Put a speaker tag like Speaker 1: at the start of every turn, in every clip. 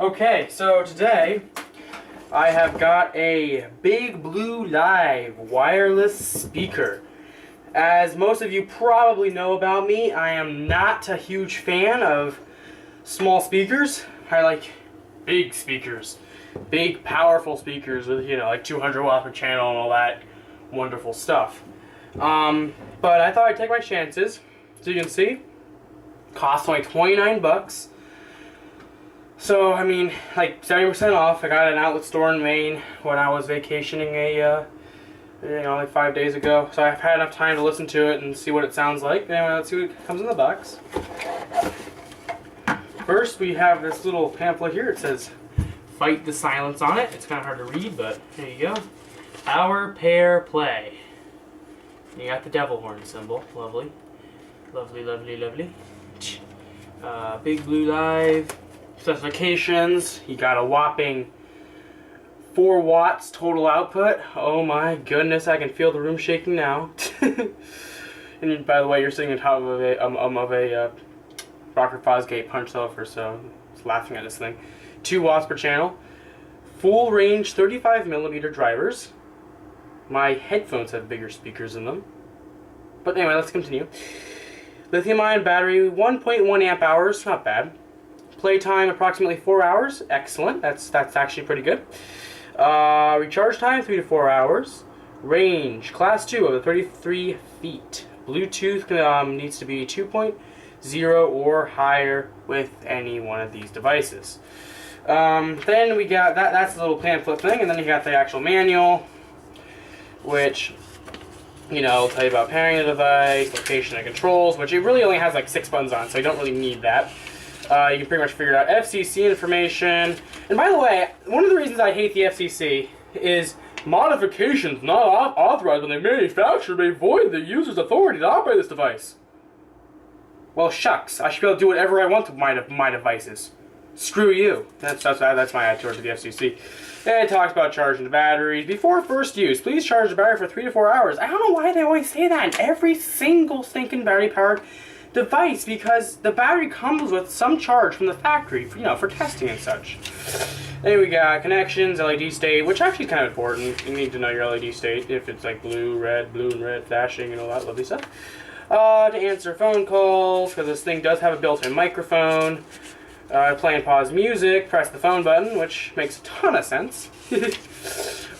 Speaker 1: Okay, so today I have got a Big Blue Live wireless speaker. As most of you probably know about me, I am not a huge fan of small speakers. I like big speakers. Big, powerful speakers with, you know, like 200 watts per channel and all that wonderful stuff. But I thought I'd take my chances. So you can see, cost only 29 bucks. So, I mean, like 70% off. I got it at an outlet store in Maine when I was vacationing like 5 days ago. So I've had enough time to listen to it and see what it sounds like. Anyway, let's see what comes in the box. First, we have this little pamphlet here. It says, "Fight the Silence" on it. It's kind of hard to read, but there you go. Our Pair Play. You got the devil horn symbol. Lovely. Lovely, lovely, lovely. Big Blue Live. Specifications. You got a whopping 4 watts total output. Oh my goodness, I can feel the room shaking now. And by the way, you're sitting on top of a Rocker Fosgate punch sulfur, so I was laughing at this thing. 2 watts per channel. Full range 35mm drivers. My headphones have bigger speakers in them. But anyway, let's continue. Lithium-ion battery, 1.1 amp hours, not bad. Playtime approximately 4 hours, excellent. That's actually pretty good. Recharge time 3 to 4 hours. Range class 2 of the 33 feet. Bluetooth needs to be 2.0 or higher with any one of these devices. Then we got that's the little pamphlet thing, and then you got the actual manual, which, you know, will tell you about pairing the device, location and controls, which it really only has like 6 buttons on, so you don't really need that. You can pretty much figure out FCC information. And by the way, one of the reasons I hate the FCC is modifications not authorized when the manufacturer may void the user's authority to operate this device. Well, shucks. I should be able to do whatever I want with my devices. Screw you. That's my attitude to the FCC. And it talks about charging the batteries. Before first use, please charge the battery for 3 to 4 hours. I don't know why they always say that in every single stinking battery-powered device, because the battery comes with some charge from the factory, for testing and such. Then we got connections, LED state, which actually is kind of important. You need to know your LED state, if it's like blue and red, flashing, and all that lovely stuff. To answer phone calls, because this thing does have a built-in microphone. Play and pause music, press the phone button, which makes a ton of sense.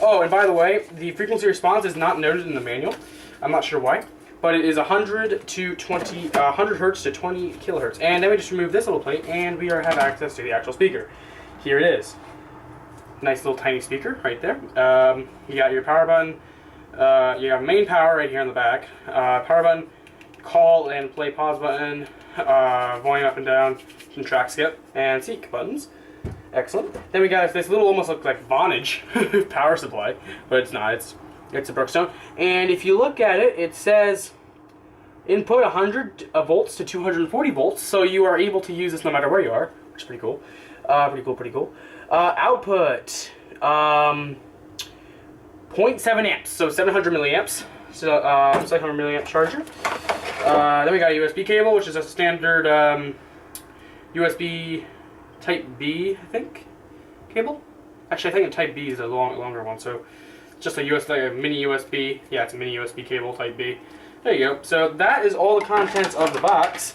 Speaker 1: Oh, and by the way, the frequency response is not noted in the manual. I'm not sure why. But it is 100 to 20, 100 hertz to 20 kilohertz. And then we just remove this little plate, and we have access to the actual speaker. Here it is. Nice little tiny speaker right there. You got your power button. You got main power right here on the back. Power button, call and play pause button, volume up and down, some track skip, and seek buttons. Excellent. Then we got this little, almost looks like Vonage power supply, but it's not. It's a Brookstone. And if you look at it, it says input 100 volts to 240 volts, so you are able to use this no matter where you are, which is pretty cool. Pretty cool. Output 0.7 amps, so 700 milliamps. So 700 milliamp charger. Then we got a USB cable, which is a standard USB Type B, I think, cable. Actually, I think the Type B is a longer one, so just a USB, like a mini USB. Yeah, it's a mini USB cable, Type B. There you go. So that is all the contents of the box.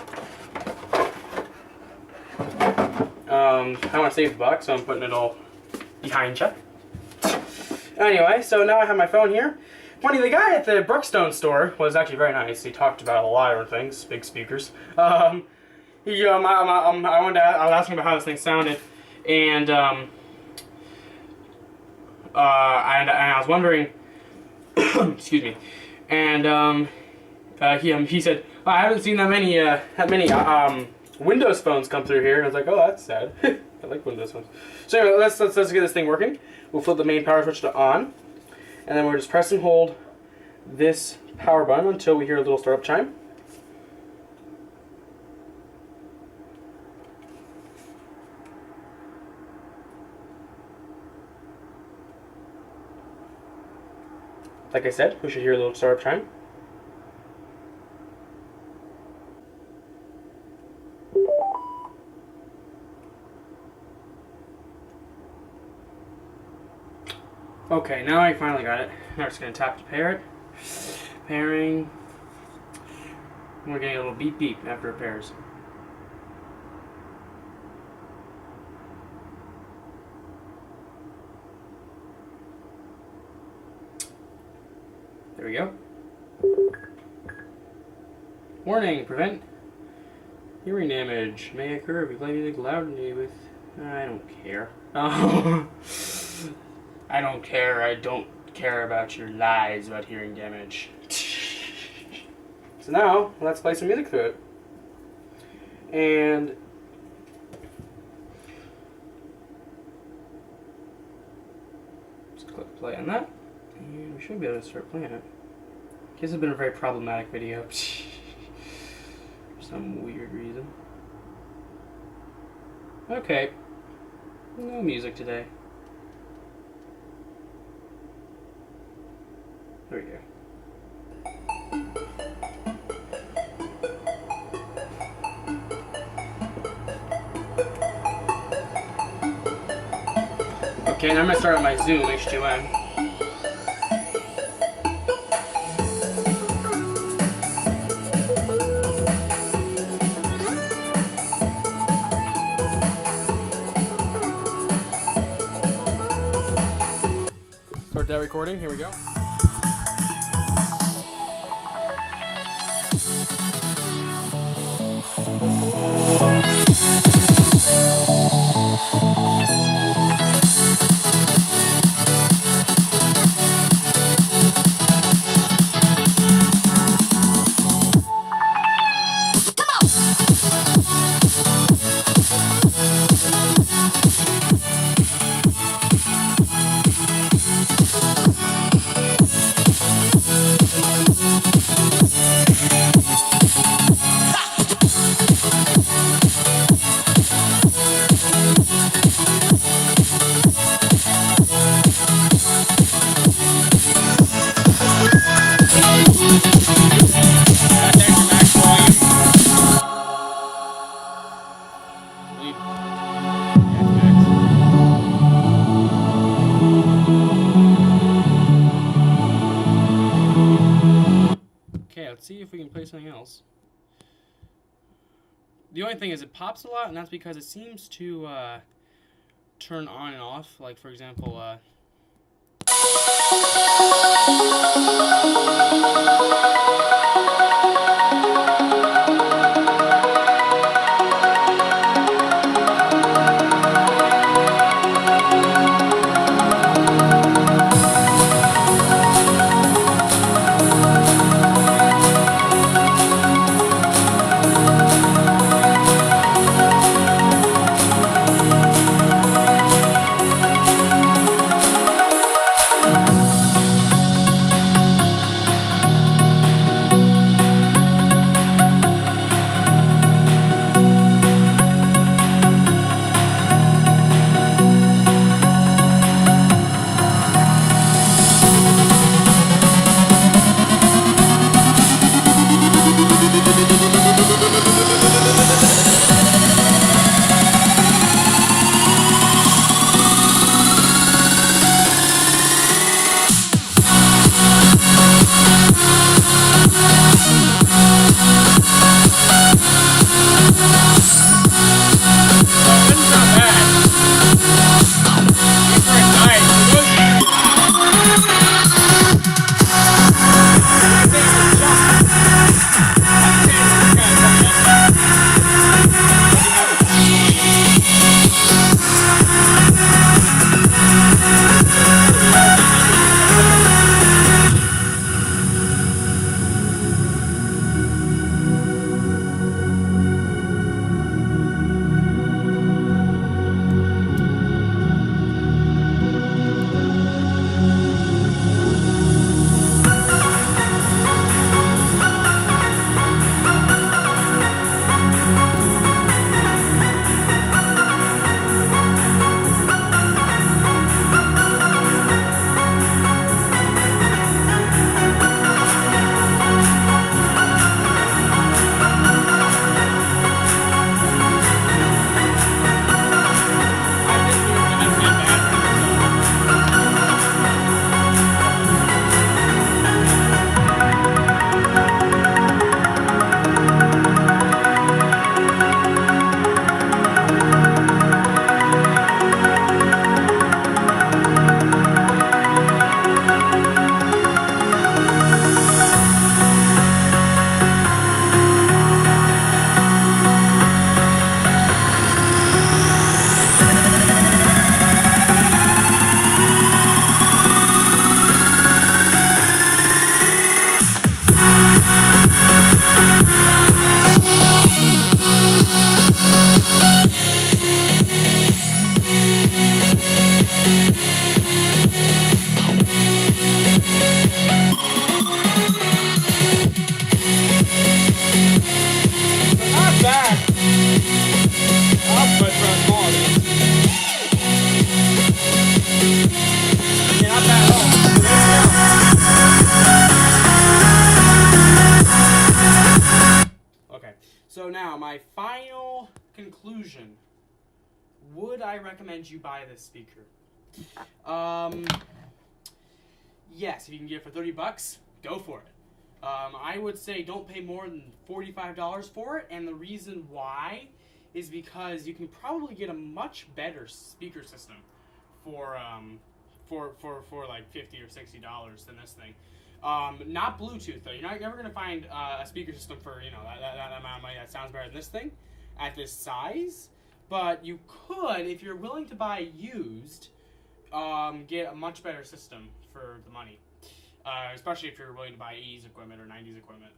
Speaker 1: I want to save the box, so I'm putting it all behind you. Anyway, so now I have my phone here. Funny, the guy at the Brookstone store was actually very nice. He talked about a lot of things, big speakers. I was asking about how this thing sounded, and I was wondering, excuse me, and he said, oh, I haven't seen that many Windows phones come through here. And I was like, oh, that's sad. I like Windows phones. So anyway, let's get this thing working. We'll flip the main power switch to on, and then we'll just press and hold this power button until we hear a little startup chime. Like I said, we should hear a little startup chime. Okay, now I finally got it. Now we're just going to tap to pair it. Pairing. We're getting a little beep beep after it pairs. There we go. Warning, prevent hearing damage may occur if you play music loudly with... I don't care. Oh. I don't care. I don't care about your lies about hearing damage. So now, let's play some music through it. And... just click play on that. And we should be able to start playing it. This has been a very problematic video. For some weird reason. Okay. No music today. There we go. Okay, now I'm going to start with my Zoom H2n. Start that recording, here we go. Let's see if we can play something else. The only thing is it pops a lot, and that's because it seems to turn on and off. Like, for example, So now, my final conclusion. Would I recommend you buy this speaker? Yes, if you can get it for $30, go for it. I would say don't pay more than $45 for it, and the reason why is because you can probably get a much better speaker system for like $50 or $60 than this thing. Not Bluetooth though. You're never gonna find a speaker system for that amount of money that sounds better than this thing at this size. But you could, if you're willing to buy used, get a much better system for the money. Especially if you're willing to buy 80s equipment or 90s equipment.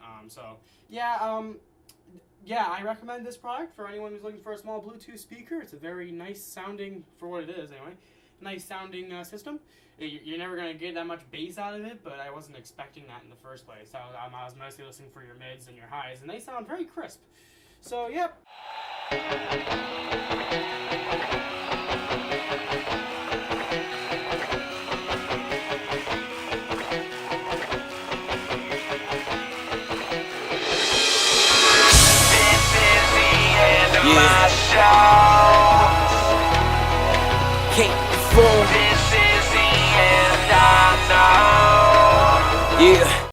Speaker 1: Yeah, I recommend this product for anyone who's looking for a small Bluetooth speaker. It's a very nice sounding, for what it is anyway, nice sounding system. You're never going to get that much bass out of it, but I wasn't expecting that in the first place. I was mostly listening for your mids and your highs, and they sound very crisp. So, yep.
Speaker 2: Yeah.